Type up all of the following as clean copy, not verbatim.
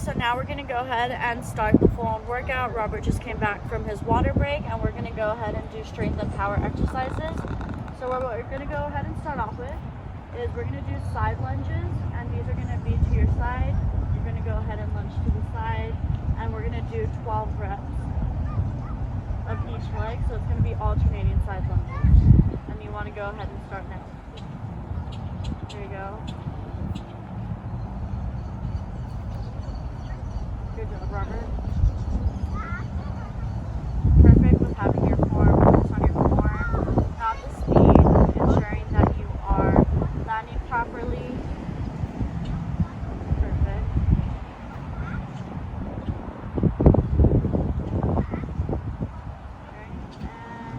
so now we're going to go ahead and start the full-on workout. Robert just came back from his water break, and we're going to go ahead and do strength and power exercises. So what we're going to go ahead and start off with is we're going to do side lunges, and these are going to be to your side. You're going to go ahead and lunge to the side, and we're going to do 12 reps of each leg, so it's going to be alternating side lunges. And you want to go ahead and start now. There you go. Good job, Robert. Perfect with having your form focus on your core, not the speed, ensuring that you are landing properly. Perfect. Okay, and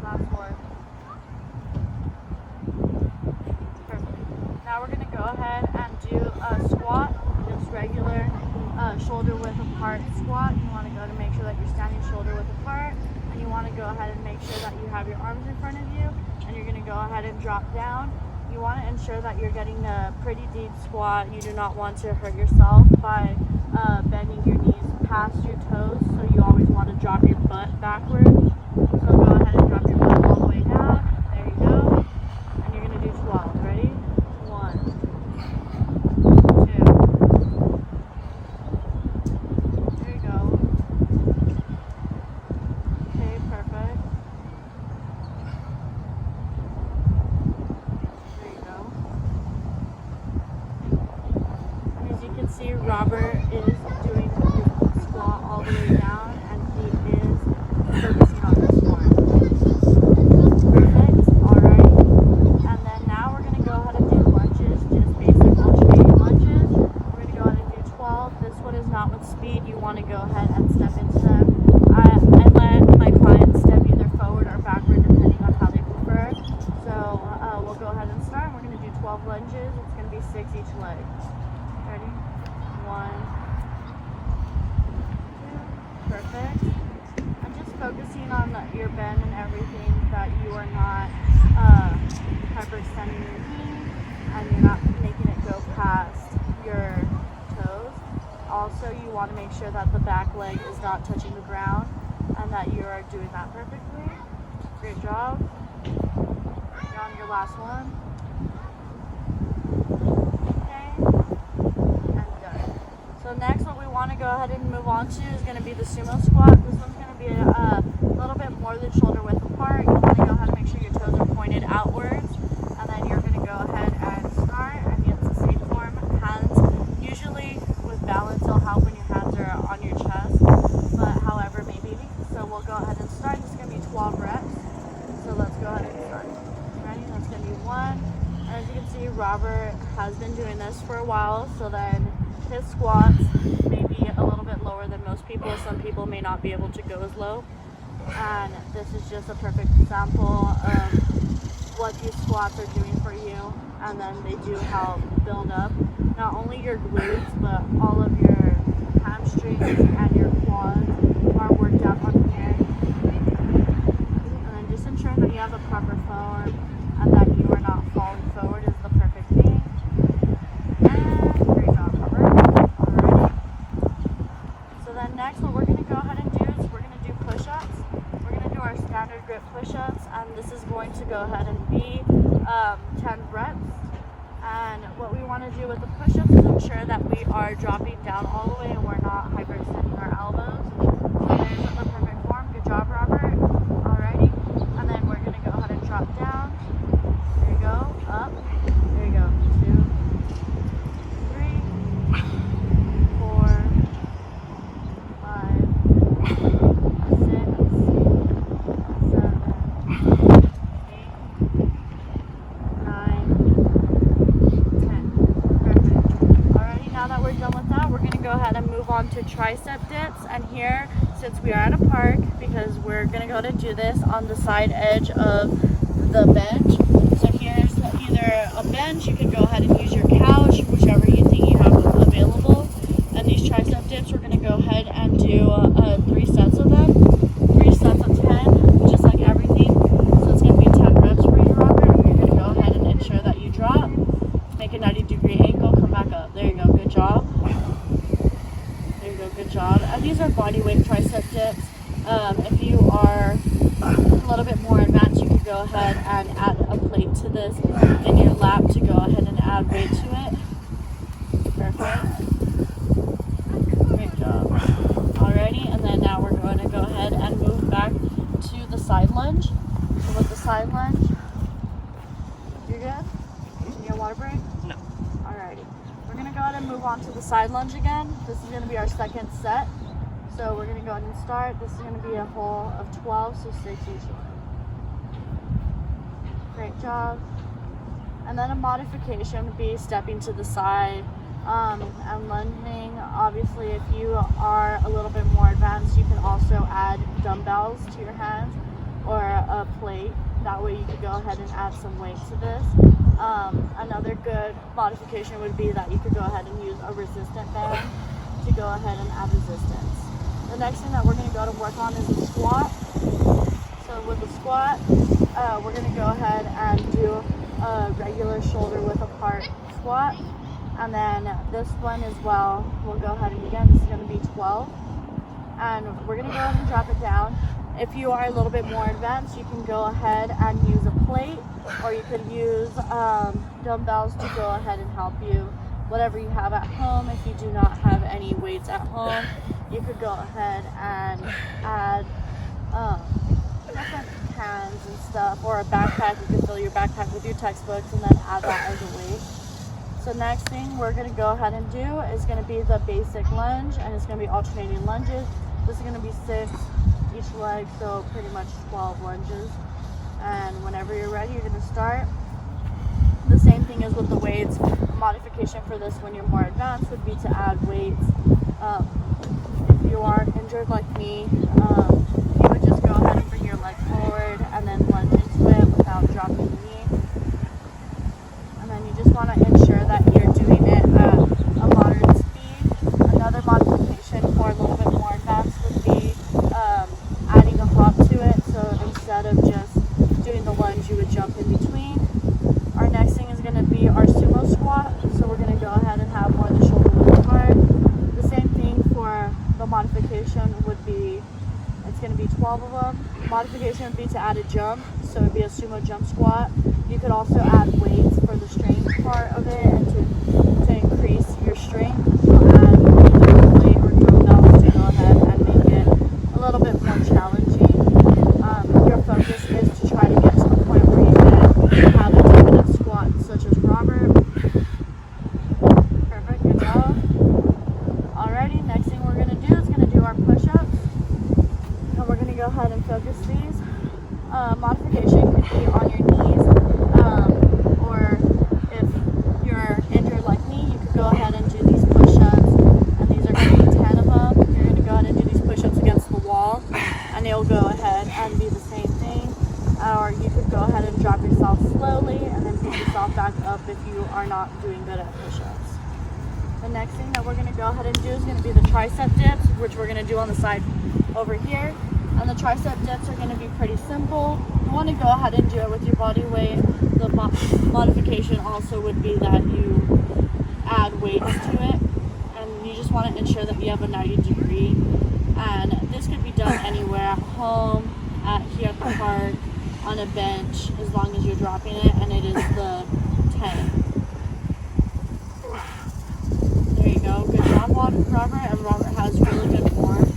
last one. Perfect. Now we're going to go ahead and do a squat, just regular shoulder width apart squat. You want to go to make sure that you're standing shoulder width apart, and you want to go ahead and make sure that you have your arms in front of you, and you're going to go ahead and drop down. You want to ensure that you're getting a pretty deep squat. You do not want to hurt yourself by bending your knees past your toes, so you always want to drop your butt backwards. So go ahead and drop your butt all the way down. There you go. And you're going to do 12. Ready? 1, 2. There you go. Okay, perfect. There you go. And as you can see, Robert is doing his squat all the way down, and he is focusing on this one. Perfect. Alright. And then now we're going to go ahead and do lunges, just basic alternating lunges. We're going to go ahead and do 12. This one is not with speed. You want to go ahead and step into them. I let my clients step either forward or backward depending on how they prefer. So we'll go ahead and start. We're going to do 12 lunges. It's going to be 6 each leg. Ready? 1, 2. Perfect. And just focusing on your bend and everything, that you are not hyperextending your knee, and you're not making it go past your toes. Also, you want to make sure that the back leg is not touching the ground, and that you are doing that perfectly. Great job. You're on your last one. Okay. And done. So next, what we want to go ahead and move on to is going to be the sumo squat. This one's going to be a little bit more than shoulder width apart. You want to go ahead and make sure your toes are pointed outwards, and then you're going to go ahead and start, and it's the same form. Hands, usually with balance, it'll help when your hands are on your chest, but however maybe. So we'll go ahead and start. This is going to be 12 reps. So let's go ahead and start. Ready? That's going to be 1. And as you can see, Robert has been doing this for a while, so then his squats may be a little bit lower than most people. Some people may not be able to go as low. And this is just a perfect example of what these squats are doing for you. And then they do help build up not only your glutes, but all of your hamstrings and your quads are worked out on here. And then just ensuring that you have a proper form and that you are not falling forward is the perfect thing. And great job, Robert. Alrighty. So then next, what we're going to go ahead and do is we're going to do push-ups. We're going to do our standard grip push-ups, and this is going to go ahead and be 10 reps. And what we want to do with the push-ups is ensure that we are dropping down all the way and we're not hyperextending our elbows. So there's the perfect form. Good job, Robert. Alrighty. And then we're going to go ahead and drop down. There you go. Up. There you go. 2, 3, 4, 5, 6, 7, 8, 9, 10. Perfect. Alrighty, now that we're done with that, we're going to go ahead and move on to tricep dips. And here, since we are at a park, because we're going to go to do this on the side edge of the bench. So here's either a bench, you can go ahead and use your couch, whichever you think you have available. And these tricep dips, we're going to go ahead and do 3 sets of them. 3 sets of 10, just like everything. So it's going to be 10 reps for you, Robert. You're going to go ahead and ensure that you drop, make a 90-degree angle. job. There you go, good job. And these are body weight tricep dips. If you are a little bit more advanced, you could go ahead and add a plate to this in your lap to go ahead and add weight to it. Perfect. Great job. Alrighty, and then now we're going to go ahead and move back to the side lunge. So with the side lunge, you're good? Do you need a water break? No. Alrighty. We're going to go ahead and move on to the side lunge again. This is going to be our second set. So we're going to go ahead and start. This is going to be a whole of 12, so 6 each one. Great job. And then a modification would be stepping to the side and lunging. Obviously, if you are a little bit more advanced, you can also add dumbbells to your hands or a plate. That way you could go ahead and add some weight to this. Another good modification would be that you could go ahead and use a resistant band to go ahead and add resistance. The next thing that we're going to go to work on is a squat. So with the squat, we're going to go ahead and do a regular shoulder width apart squat. And then this one as well, we'll go ahead and begin. This is going to be 12. And we're going to go ahead and drop it down. If you are a little bit more advanced, you can go ahead and use a plate, or you could use dumbbells to go ahead and help you. Whatever you have at home. If you do not have any weights at home, you could go ahead and add different cans and stuff, or a backpack. You can fill your backpack with your textbooks and then add that as a weight. So next thing we're going to go ahead and do is going to be the basic lunge, and it's going to be alternating lunges. This is going to be 6 each leg, so pretty much 12 lunges. And whenever you're ready, you're going to start. The same thing as with the weights. A modification for this when you're more advanced would be to add weights. If you are injured like me, you would just go ahead and bring your leg forward and then lunge into it without dropping the knee. And then you just want to ensure that you're doing it at a moderate speed. Another modification for a little bit more advanced would be adding a hop to it. So instead of just doing the lunge, you would jump in between. Our next thing is going to be our sumo squat. So we're going to go ahead and have more of the shoulder width apart. The same thing for the modification would be, it's going to be 12 of them. Modification would be to add a jump. So it would be a sumo jump squat. You could also add weights for the strength part of it and to increase your strength. You'll add either a plate or dumbbells to go ahead and make it a little bit more challenging. Your focus is to try to get to the point where you can have a definite squat, such as Robert. Perfect, good job. Alrighty, next thing we're going to do is going to do our push-ups. And we're going to go ahead and focus these. Modification could be on your knees, or if you're injured like me, you could go ahead and do these push-ups. And these are going to be 10 of them. You're going to go ahead and do these push-ups against the wall, and they'll go ahead and be the same thing. Or you could go ahead and drop yourself slowly and then pick yourself back up if you are not doing good at push-ups. The next thing that we're going to go ahead and do is going to be the tricep dips, which we're going to do on the side over here. And the tricep dips are going to be pretty simple. You want to go ahead and do it with your body weight. The modification also would be that you add weights to it. And you just want to ensure that you have a 90-degree. And this could be done anywhere, at home, here at the park, on a bench, as long as you're dropping it. And it is the 10. There you go. Good job, Robert. And Robert has really good form.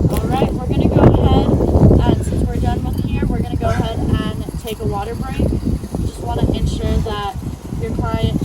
Alright, we're going to go ahead, and since we're done with here, we're going to go ahead and take a water break. You just want to ensure that your client